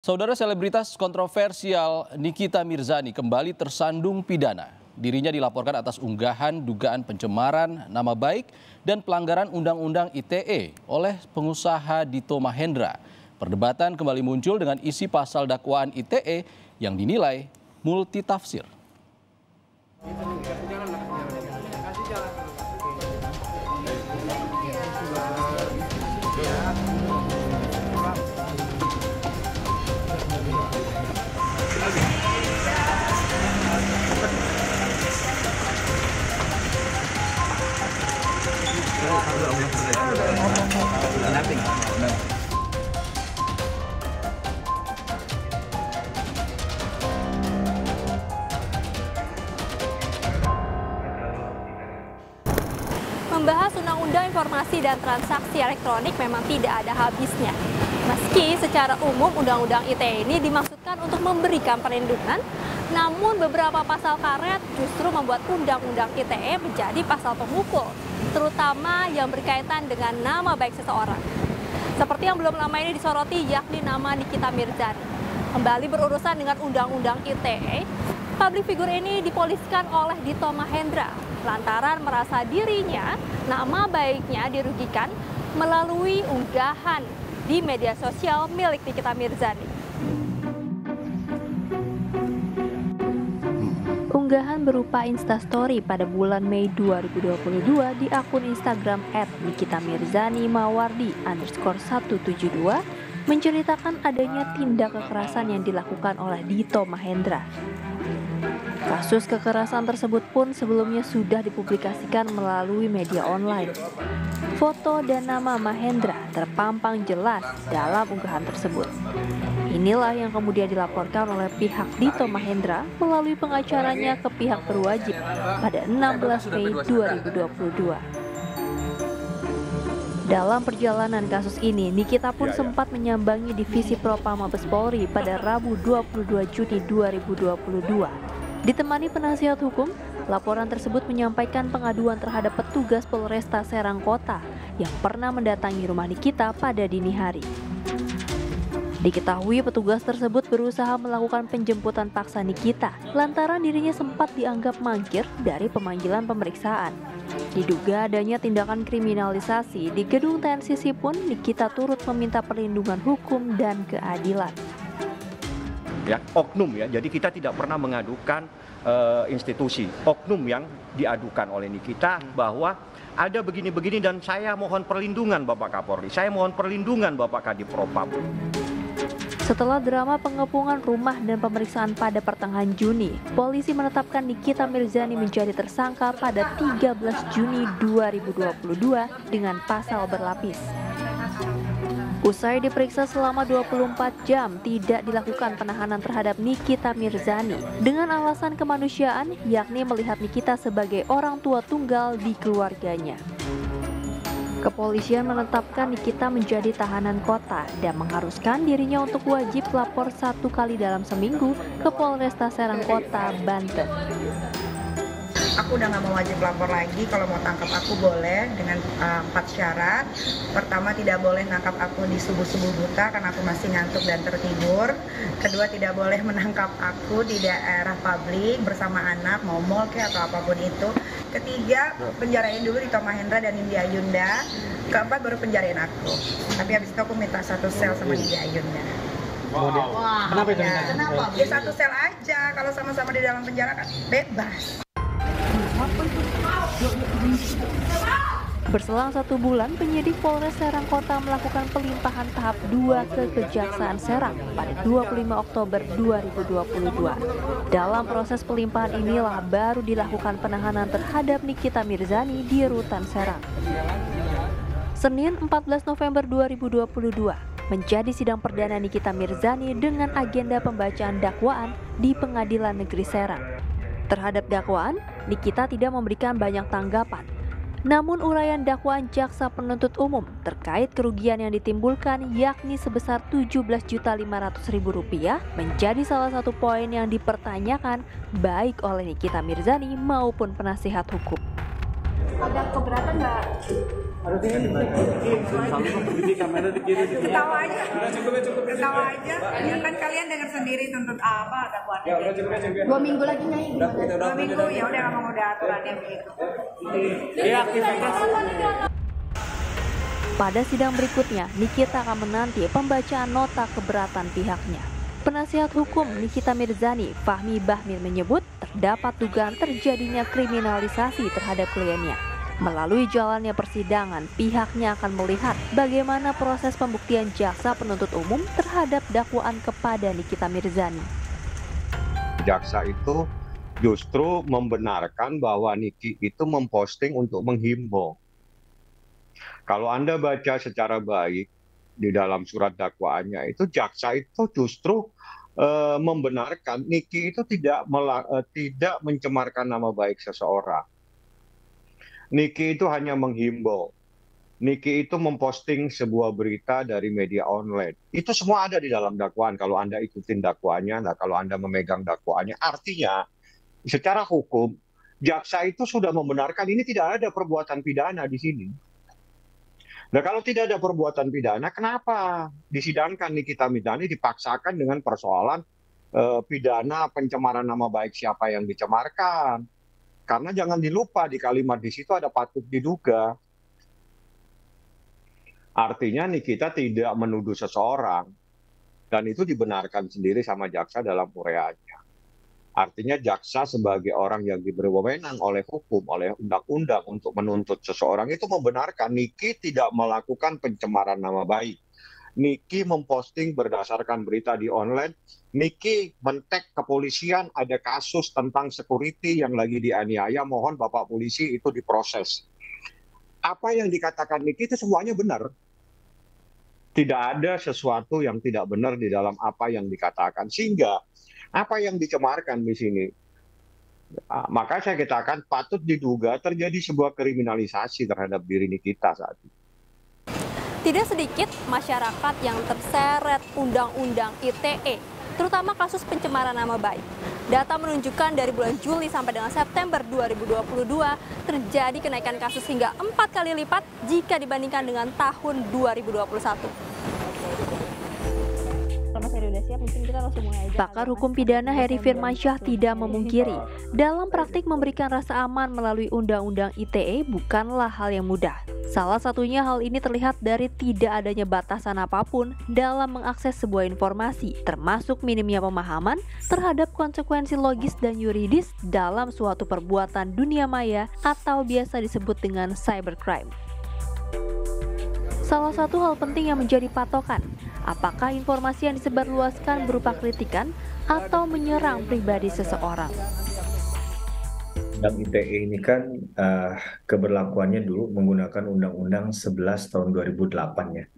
Saudara selebritas kontroversial Nikita Mirzani kembali tersandung pidana. Dirinya dilaporkan atas unggahan dugaan pencemaran nama baik dan pelanggaran Undang-Undang ITE oleh pengusaha Dito Mahendra. Perdebatan kembali muncul dengan isi pasal dakwaan ITE yang dinilai multitafsir. Membahas Undang-Undang Informasi dan Transaksi Elektronik memang tidak ada habisnya. Meski secara umum Undang-Undang ITE ini dimaksudkan untuk memberikan perlindungan, namun beberapa pasal karet justru membuat Undang-Undang ITE menjadi pasal pemukul, terutama yang berkaitan dengan nama baik seseorang. Seperti yang belum lama ini disoroti, yakni nama Nikita Mirzani. Kembali berurusan dengan Undang-Undang ITE, publik figur ini dipoliskan oleh Dito Mahendra lantaran merasa dirinya nama baiknya dirugikan melalui unggahan di media sosial milik Nikita Mirzani. Unggahan berupa Instastory pada bulan Mei 2022 di akun Instagram @nikitamirzani_mawardi_172 menceritakan adanya tindak kekerasan yang dilakukan oleh Dito Mahendra. Kasus kekerasan tersebut pun sebelumnya sudah dipublikasikan melalui media online. Foto dan nama Mahendra terpampang jelas dalam unggahan tersebut. Inilah yang kemudian dilaporkan oleh pihak Dito Mahendra melalui pengacaranya ke pihak berwajib pada 16 Mei 2022. Dalam perjalanan kasus ini, Nikita pun sempat menyambangi Divisi Propam Mabes Polri pada Rabu 22 Juni 2022. Ditemani penasihat hukum, laporan tersebut menyampaikan pengaduan terhadap petugas Polresta Serang Kota yang pernah mendatangi rumah Nikita pada dini hari. Diketahui petugas tersebut berusaha melakukan penjemputan paksa Nikita lantaran dirinya sempat dianggap mangkir dari pemanggilan pemeriksaan. Diduga adanya tindakan kriminalisasi di gedung TNCC pun Nikita turut meminta perlindungan hukum dan keadilan. Ya, oknum ya, jadi kita tidak pernah mengadukan institusi, oknum yang diadukan oleh Nikita bahwa ada begini-begini dan saya mohon perlindungan Bapak Kapolri, saya mohon perlindungan Bapak Kadipropam. Setelah drama pengepungan rumah dan pemeriksaan pada pertengahan Juni, polisi menetapkan Nikita Mirzani menjadi tersangka pada 13 Juni 2022 dengan pasal berlapis. Usai diperiksa selama 24 jam, tidak dilakukan penahanan terhadap Nikita Mirzani dengan alasan kemanusiaan, yakni melihat Nikita sebagai orang tua tunggal di keluarganya. Kepolisian menetapkan Nikita menjadi tahanan kota dan mengharuskan dirinya untuk wajib lapor 1 kali dalam seminggu ke Polresta Serang Kota, Banten. Aku udah nggak mau wajib lapor lagi. Kalau mau tangkap aku boleh dengan 4 syarat. Pertama, tidak boleh nangkap aku di subuh-subuh buta karena aku masih ngantuk dan tertidur. Kedua, tidak boleh menangkap aku di daerah publik bersama anak, mau mall kayak atau apapun itu. Ketiga, penjarain dulu Dito Mahendra dan Nindya Ayunda. Keempat, baru penjarain aku. Tapi habis itu aku minta 1 sel sama Nindya Ayunda. Wah, kenapa itu? Ya, kenapa? Ya 1 sel aja. Kalau sama-sama di dalam penjara kan bebas. Berselang 1 bulan, penyidik Polres Serang Kota melakukan pelimpahan tahap 2 ke Kejaksaan Serang pada 25 Oktober 2022. Dalam proses pelimpahan inilah baru dilakukan penahanan terhadap Nikita Mirzani di Rutan Serang. Senin 14 November 2022 menjadi sidang perdana Nikita Mirzani dengan agenda pembacaan dakwaan di Pengadilan Negeri Serang. Terhadap dakwaan, Nikita tidak memberikan banyak tanggapan. Namun uraian dakwaan jaksa penuntut umum terkait kerugian yang ditimbulkan yakni sebesar Rp17.500.000 menjadi salah satu poin yang dipertanyakan baik oleh Nikita Mirzani maupun penasihat hukum. Ada keberatan nggak Ketawa aja. Ketawa aja. Ya kan kalian dengar sendiri tuntut apa dakwaannya. 2 minggu lagi Nyai. 2 minggu ya udah memang udah aturannya begitu. Pada sidang berikutnya, Nikita akan menanti pembacaan nota keberatan pihaknya. Penasihat hukum Nikita Mirzani, Fahmi Bahmir menyebut terdapat dugaan terjadinya kriminalisasi terhadap kliennya. Melalui jalannya persidangan, pihaknya akan melihat bagaimana proses pembuktian jaksa penuntut umum terhadap dakwaan kepada Nikita Mirzani. Jaksa itu justru membenarkan bahwa Niki itu memposting untuk menghimbau. Kalau Anda baca secara baik di dalam surat dakwaannya itu, jaksa itu justru membenarkan Niki itu tidak mencemarkan nama baik seseorang. Niki itu hanya menghimbau. Niki itu memposting sebuah berita dari media online. Itu semua ada di dalam dakwaan. Kalau Anda ikutin dakwaannya, nah kalau Anda memegang dakwaannya, artinya secara hukum jaksa itu sudah membenarkan ini tidak ada perbuatan pidana di sini. Nah, kalau tidak ada perbuatan pidana, kenapa disidangkan Nikita Mirzani dipaksakan dengan persoalan pidana pencemaran nama baik siapa yang dicemarkan? Karena jangan dilupa di kalimat di situ ada patut diduga. Artinya Nikita tidak menuduh seseorang dan itu dibenarkan sendiri sama jaksa dalam uraiannya. Artinya jaksa sebagai orang yang diberi wewenang oleh hukum, oleh undang-undang untuk menuntut seseorang itu membenarkan Niki tidak melakukan pencemaran nama baik. Niki memposting berdasarkan berita di online. Niki men-tag kepolisian ada kasus tentang security yang lagi dianiaya, mohon Bapak Polisi itu diproses. Apa yang dikatakan Niki itu semuanya benar. Tidak ada sesuatu yang tidak benar di dalam apa yang dikatakan. Sehingga apa yang dicemarkan di sini, maka saya katakan patut diduga terjadi sebuah kriminalisasi terhadap diri Nikita saat ini. Tidak sedikit masyarakat yang terseret Undang-Undang ITE, terutama kasus pencemaran nama baik. Data menunjukkan dari bulan Juli sampai dengan September 2022 terjadi kenaikan kasus hingga 4 kali lipat jika dibandingkan dengan tahun 2021. Pakar hukum pidana Heri Firmansyah tidak memungkiri, dalam praktik memberikan rasa aman melalui Undang-Undang ITE bukanlah hal yang mudah. Salah satunya hal ini terlihat dari tidak adanya batasan apapun dalam mengakses sebuah informasi, termasuk minimnya pemahaman terhadap konsekuensi logis dan yuridis dalam suatu perbuatan dunia maya atau biasa disebut dengan cybercrime. Salah satu hal penting yang menjadi patokan, apakah informasi yang disebarluaskan berupa kritikan atau menyerang pribadi seseorang. Undang ITE ini kan keberlakuannya dulu menggunakan Undang-Undang 11 tahun 2008 ya.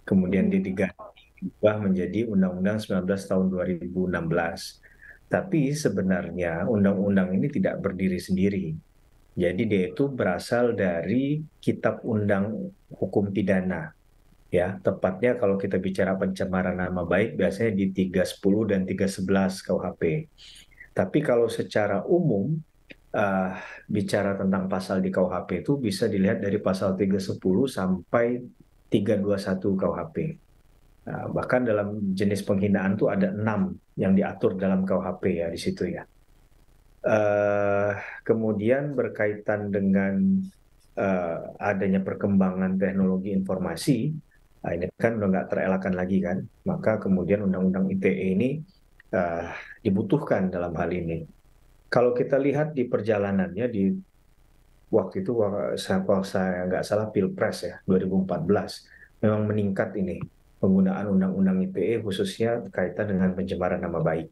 Kemudian diubah menjadi Undang-Undang 19 tahun 2016. Tapi sebenarnya undang-undang ini tidak berdiri sendiri. Jadi dia itu berasal dari Kitab Undang Hukum Pidana. Ya, tepatnya kalau kita bicara pencemaran nama baik biasanya di 310 dan 311 KUHP. Tapi kalau secara umum bicara tentang pasal di KUHP itu bisa dilihat dari pasal 310 sampai 321 KUHP. Bahkan dalam jenis penghinaan itu ada 6 yang diatur dalam KUHP ya di situ ya. Kemudian berkaitan dengan adanya perkembangan teknologi informasi, ini kan udah nggak terelakkan lagi kan, maka kemudian Undang-Undang ITE ini dibutuhkan dalam hal ini. Kalau kita lihat di perjalanannya di waktu itu, saya nggak salah Pilpres ya 2014, memang meningkat ini penggunaan Undang-Undang ITE khususnya kaitan dengan pencemaran nama baik.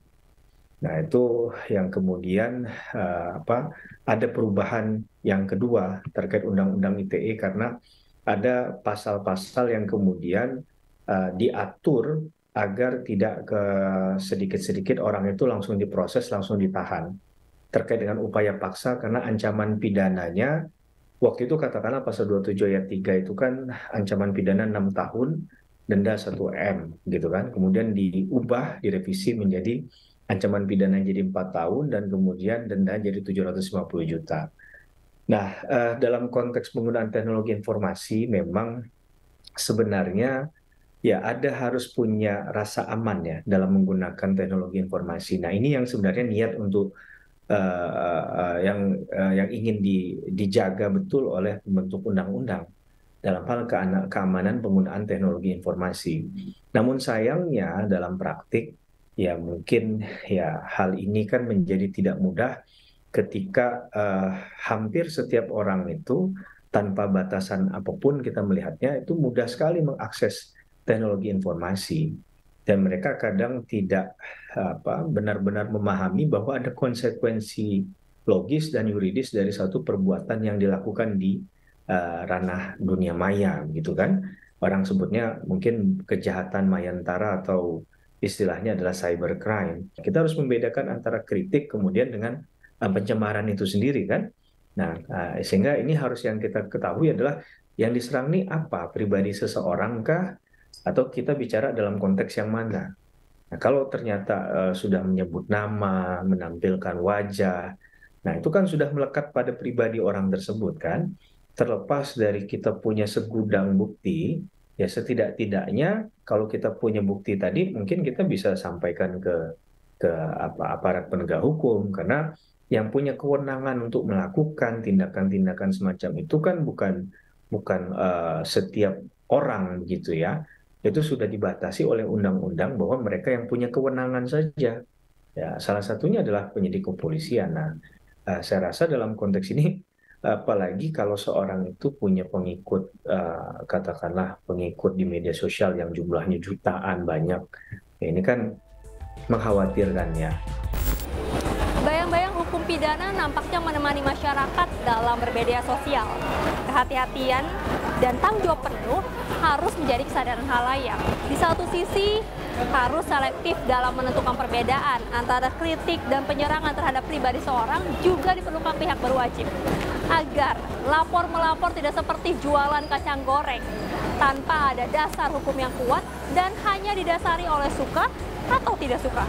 Nah itu yang kemudian ada perubahan yang kedua terkait Undang-Undang ITE karena ada pasal-pasal yang kemudian diatur agar tidak sedikit-sedikit orang itu langsung diproses, langsung ditahan terkait dengan upaya paksa karena ancaman pidananya waktu itu katakanlah pasal 27 ayat 3 itu kan ancaman pidana 6 tahun, denda 1 M gitu kan. Kemudian diubah, direvisi menjadi ancaman pidana jadi 4 tahun dan kemudian denda jadi 750 juta. Nah, dalam konteks penggunaan teknologi informasi memang sebenarnya ya ada harus punya rasa aman ya dalam menggunakan teknologi informasi. Nah, ini yang sebenarnya niat untuk yang ingin dijaga betul oleh pembentuk undang-undang dalam hal keamanan penggunaan teknologi informasi. Namun sayangnya dalam praktik ya mungkin ya hal ini kan menjadi tidak mudah ketika hampir setiap orang itu tanpa batasan apapun kita melihatnya itu mudah sekali mengakses teknologi informasi dan mereka kadang tidak benar-benar memahami bahwa ada konsekuensi logis dan yuridis dari satu perbuatan yang dilakukan di ranah dunia maya gitu kan. Orang sebutnya mungkin kejahatan mayantara atau istilahnya adalah cybercrime. Kita harus membedakan antara kritik kemudian dengan pencemaran itu sendiri kan. Nah, sehingga ini harus yang kita ketahui adalah yang diserang ini apa? Pribadi seseorang kah? Atau kita bicara dalam konteks yang mana? Nah, kalau ternyata sudah menyebut nama, menampilkan wajah, nah itu kan sudah melekat pada pribadi orang tersebut kan. Terlepas dari kita punya segudang bukti, ya setidak-tidaknya kalau kita punya bukti tadi, mungkin kita bisa sampaikan ke aparat penegak hukum karena yang punya kewenangan untuk melakukan tindakan-tindakan semacam itu kan bukan setiap orang gitu ya. Itu sudah dibatasi oleh undang-undang bahwa mereka yang punya kewenangan saja. Ya, salah satunya adalah penyidik kepolisian. Nah, saya rasa dalam konteks ini apalagi kalau seorang itu punya pengikut, katakanlah pengikut di media sosial yang jumlahnya jutaan banyak, ya ini kan mengkhawatirkan ya. Bayang-bayang hukum pidana nampaknya menemani masyarakat dalam bermedia sosial. Kehati-hatian dan tanggung jawab penuh harus menjadi kesadaran halayak. Di satu sisi, harus selektif dalam menentukan perbedaan antara kritik dan penyerangan terhadap pribadi seorang juga diperlukan pihak berwajib. Agar lapor-melapor tidak seperti jualan kacang goreng, tanpa ada dasar hukum yang kuat dan hanya didasari oleh suka atau tidak suka.